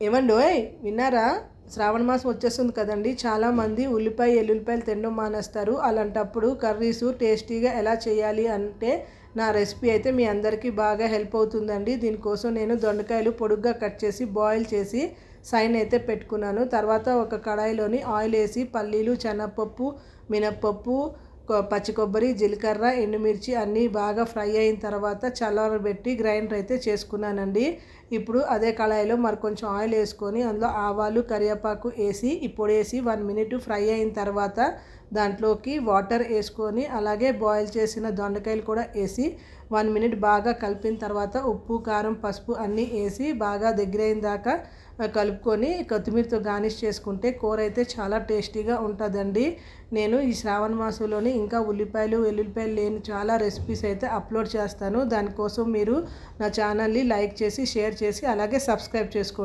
ఏమండోయ్ విన్నారా? శ్రావణ మాసం వచ్చేస్తుంది కదండి. చాలామంది ఉల్లిపాయ ఎల్లుల్లిపాయలు తినడం మానేస్తారు. అలాంటప్పుడు కర్రీస్ టేస్టీగా ఎలా చేయాలి అంటే నా రెసిపీ అయితే మీ అందరికీ బాగా హెల్ప్ అవుతుందండి. దీనికోసం నేను దొండకాయలు పొడుగ్గా కట్ చేసి బాయిల్ చేసి సైన్ అయితే పెట్టుకున్నాను. తర్వాత ఒక కడాయిలోని ఆయిల్ వేసి పల్లీలు, శనగపప్పు, మినప్పప్పు, పచ్చి కొబ్బరి, జీలకర్ర, ఎండుమిర్చి అన్నీ బాగా ఫ్రై అయిన తర్వాత చల్లారబెట్టి గ్రైండర్ అయితే చేసుకున్నానండి. ఇప్పుడు అదే కళాయిలో మరి కొంచెం ఆయిల్ వేసుకొని అందులో ఆవాలు, కరివేపాకు వేసి ఈ పొడి వేసి 1 మినిట్ ఫ్రై అయిన తర్వాత దాంట్లోకి వాటర్ వేసుకొని అలాగే బాయిల్ చేసిన దొండకాయలు కూడా వేసి 1 మినిట్ బాగా కలిపిన తర్వాత ఉప్పు, కారం, పసుపు అన్నీ వేసి బాగా దగ్గరైన దాకా కలుపుకొని కొత్తిమీరతో గార్నిష్ చేసుకుంటే కూర అయితే చాలా టేస్టీగా ఉంటుందండి. నేను ఈ శ్రావణ మాసంలోని ఇంకా ఉల్లిపాయలు వెల్లుల్లిపాయలు లేని చాలా రెసిపీస్ అయితే అప్లోడ్ చేస్తాను. దానికోసం మీరు నా ఛానల్ని లైక్ చేసి షేర్ చేసి అలాగే సబ్స్క్రైబ్ చేసుకోండి.